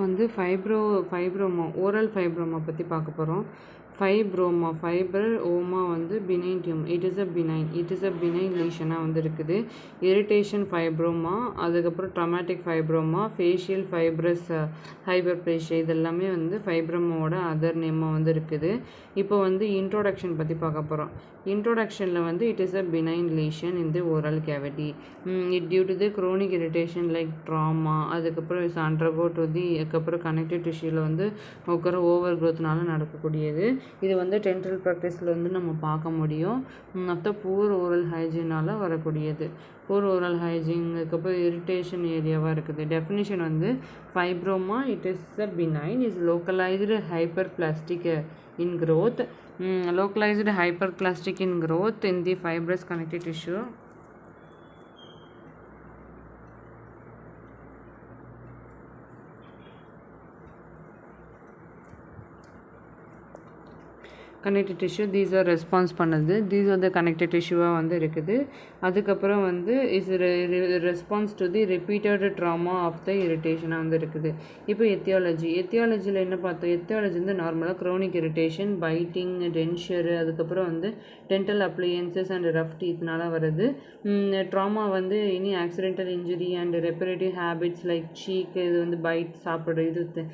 வந்து fibroma oral fibroma பற்றி பார்க்க போகிறோம். ஃபைப்ரோமா ஃபைபர் ஓமா வந்து benign tumour. It is a benign லீஷனாக வந்து இருக்குது. இரிட்டேஷன் ஃபைப்ரோமா, அதுக்கப்புறம் traumatic fibroma, facial fibrous hyperplasia, இது எல்லாமே வந்து ஃபைப்ரோமாவோட அதர் நேமாக வந்து இருக்குது. இப்போ வந்து இன்ட்ரோடக்ஷன் பற்றி பார்க்க போகிறோம். இன்ட்ரோடக்ஷனில் வந்து it is a benign lesion in the oral cavity. It due to the chronic irritation like trauma, அதுக்கப்புறம் இஸ் அண்டர்கோ டு தி, அதுக்கப்புறம் கனெக்டிவ் டிஷ்யூவில் வந்து இருக்கிற ஓவர் க்ரோத்னால நடக்கக்கூடியது. இது வந்து டென்டல் ப்ராக்டிஸில் வந்து நம்ம பார்க்க முடியும். மற்ற பூர் ஓரல் ஹைஜீனால் வரக்கூடியது. பூர் ஓரல் ஹைஜீன், அதுக்கப்புறம் இரிட்டேஷன் ஏரியாவாக இருக்குது. டெஃபினிஷன் வந்து fibroma it is a பினைன் is localised hyperplastic in growth, localized hyperplastic in growth in the fibrous connective tissue. Connective tissue these are response பண்ணுது. தீஸ் ஆர் த கனெக்டிவ் டிஷ்யூவாக வந்து இருக்குது. அதுக்கப்புறம் வந்து is response to the repeated trauma of the இரிட்டேஷனாக வந்து இருக்குது. இப்போ எத்தியாலஜியில் என்ன பார்த்தோம்? எத்தியாலஜி வந்து நார்மலாக க்ரோனிக் இரிட்டேஷன், பைட்டிங், டென்ஷரு, அதுக்கப்புறம் வந்து டென்டல் அப்ளையன்சஸ் அண்ட் ரஃப் டீத்னால வருது. ட்ராமா வந்து இனி accidental injury and reparative habits like cheek, இது வந்து பைட் சாப்பிட்றது, இது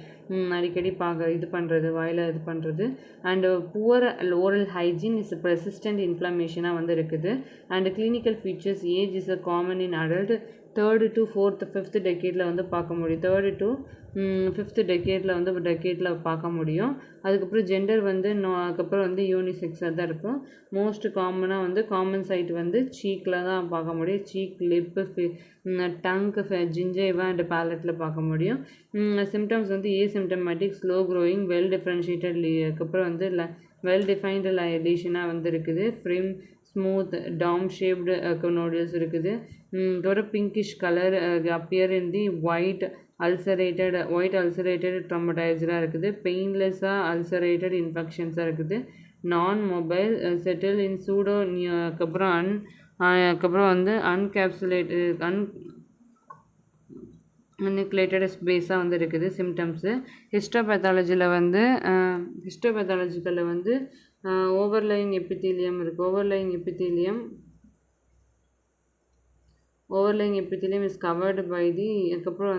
அடிக்கடி இது பண்ணுறது, வாயில் இது பண்ணுறது. And poor oral hygiene is persistent இன்ஃப்ளமேஷனாக வந்து இருக்குது. And clinical features age is a common in adult. 3rd to 4th 5th டெக்கேடில் வந்து பார்க்க முடியும். 3rd to 5th டெக்கேடில் வந்து பார்க்க முடியும். அதுக்கப்புறம் ஜெண்டர் வந்து அதுக்கப்புறம் வந்து யூனிசெக்ஸாக தான் இருக்கும். மோஸ்ட் காமனாக வந்து காமன் சைட் வந்து சீக்கில் தான் பார்க்க முடியும். Cheek, lip, tongue, gingiva and பேலட்டில் பார்க்க முடியும். சிம்டம்ஸ் வந்து asymptomatic, slow growing, well differentiated, அதுக்கப்புறம் வந்து வெல் டிஃபைன்டு லீஷனாக வந்து இருக்குது. Firm, smooth, dome shaped nodules இருக்குது. ஒரு pinkish colour appear in the white ulcerated ட்ராமடைஸ்டாக இருக்குது. பெயின்லெஸ்ஸாக அல்சரேட்டட் இன்ஃபெக்ஷன்ஸாக இருக்குது. நான் மொபைல், செட்டில் இன் சூடோ, அதுக்கப்புறம் வந்து அன்நியூக்ளியேட்டட் ஸ்பேஸாக வந்து இருக்குது. சிம்டம்ஸு ஹிஸ்டோபேத்தாலஜியில் வந்து ஓவர்லைங் எபித்தீலியம் இருக்குது. ஓவர்லைங் எபித்தீலியம் இஸ் கவர்டு பை அதுக்கப்புறம்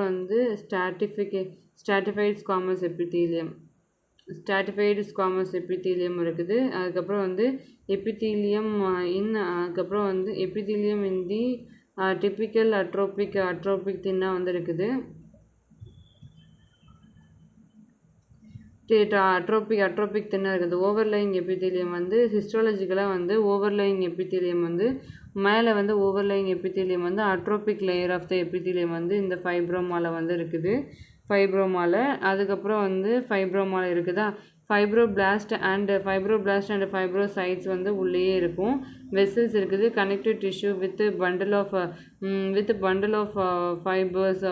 வந்து ஸ்ட்ராட்டிஃபைடு ஸ்குவாமஸ் எபித்தீலியம் இருக்குது. அதுக்கப்புறம் வந்து எபித்தீலியம் அதுக்கப்புறம் வந்து எபித்தீலியம் இன் தி டிப்பிக்கல் அட்ரோபிக் தின்னாக வந்து இருக்குது. அட்ரோபிக் தின்னாக இருக்குது. ஓவர்லைங் எபித்தீலியம் வந்து ஹிஸ்டாலஜிக்கலாக வந்து ஓவர்லைங் எபித்தீலியம் வந்து மேலே வந்து ஓவர்லைங் எபித்தீலியம் வந்து atrophic layer of the epithelium வந்து இந்த ஃபைப்ரோமாவில் வந்து இருக்குது. அதுக்கப்புறம் வந்து ஃபைப்ரோமாவில் இருக்குதா. ஃபைப்ரோபிளாஸ்ட் அண்ட் ஃபைப்ரோசைட்ஸ் வந்து உள்ளேயே இருக்கும். வெசல்ஸ் இருக்குது. Connective tissue with bundle of fibres,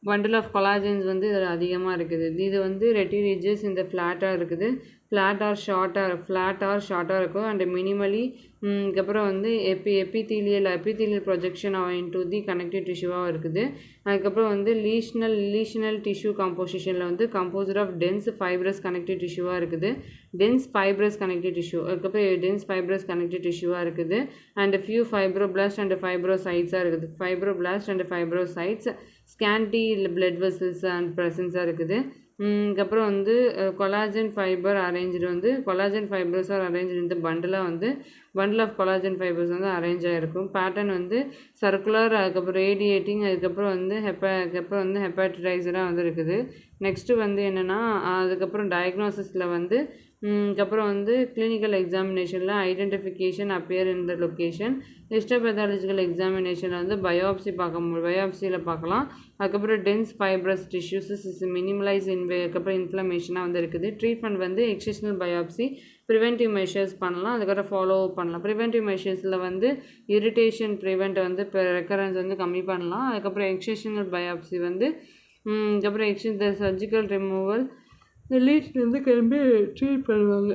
bundle of collagens வந்து இதில் அதிகமாக இருக்குது. இது வந்து ரெட்டிரிஜஸ் இந்த ஃப்ளாட்டாக இருக்குது. ஃப்ளாட் ஆர் ஷார்ட்டாக இருக்கும். அண்ட் மினிமலி அதுக்கப்புறம் வந்து epithelial projection into the connective டிஷ்யூவாக இருக்குது. அதுக்கப்புறம் வந்து லீஷனல் டிஷ்யூ காம்போசிஷனில் வந்து composed of dense fibrous connective டிஷ்யூவாக இருக்குது. அண்ட் ஃபியூ ஃபைப்ரோபிளாஸ்ட் அண்ட் ஃபைப்ரோசைட்ஸாக இருக்குது. ஸ்கேண்டி பிளட் வெசல்ஸ் அண்ட் ப்ரெசன்ஸாக இருக்குது. அதுக்கப்புறம் வந்து கொலாஜன் ஃபைபர்ஸ் ஆர் அரேஞ்ச் இந்த பண்டில் ஆஃப் கொலாஜன் ஃபைபர்ஸ் வந்து அரேஞ்ச் ஆகிருக்கும். பேட்டர்ன் வந்து சர்க்குலர், அதுக்கப்புறம் ரேடியேட்டிங், அதுக்கப்புறம் வந்து ஹெப்பாட்டிடைசராக வந்து இருக்குது. நெக்ஸ்ட்டு வந்து என்னென்னா அதுக்கப்புறம் டயக்னோசிஸில் வந்து அதுக்கப்புறம் வந்து கிளினிக்கல் எக்ஸாமினேஷனில் identification appear in the location. Histopathological எக்ஸாமினேஷனில் வந்து பயாப்சியில் பார்க்கலாம். அதுக்கப்புறம் dense fibrous tissues is minimalize அதுக்கப்புறம் இன்ஃப்ளமேஷனாக வந்து இருக்குது. ட்ரீட்மெண்ட் வந்து எக்ஸிஷனல் பயாப்சி, ப்ரிவென்டிவ் மெஷர்ஸ் பண்ணலாம், அதுக்கப்புறம் ஃபாலோ அப் பண்ணலாம். ப்ரிவென்டிவ் மெஷர்ஸில் வந்து இரிட்டேஷன் வந்து இப்போ ரெக்கரன்ஸ் வந்து கம்மி பண்ணலாம். அதுக்கப்புறம் எக்ஸிஷனல் பயாப்சி வந்து அதுக்கப்புறம் சர்ஜிக்கல் ரிமூவல் லீஷன் வந்து கிளம்பி ட்ரீட் பண்ணுவாங்க.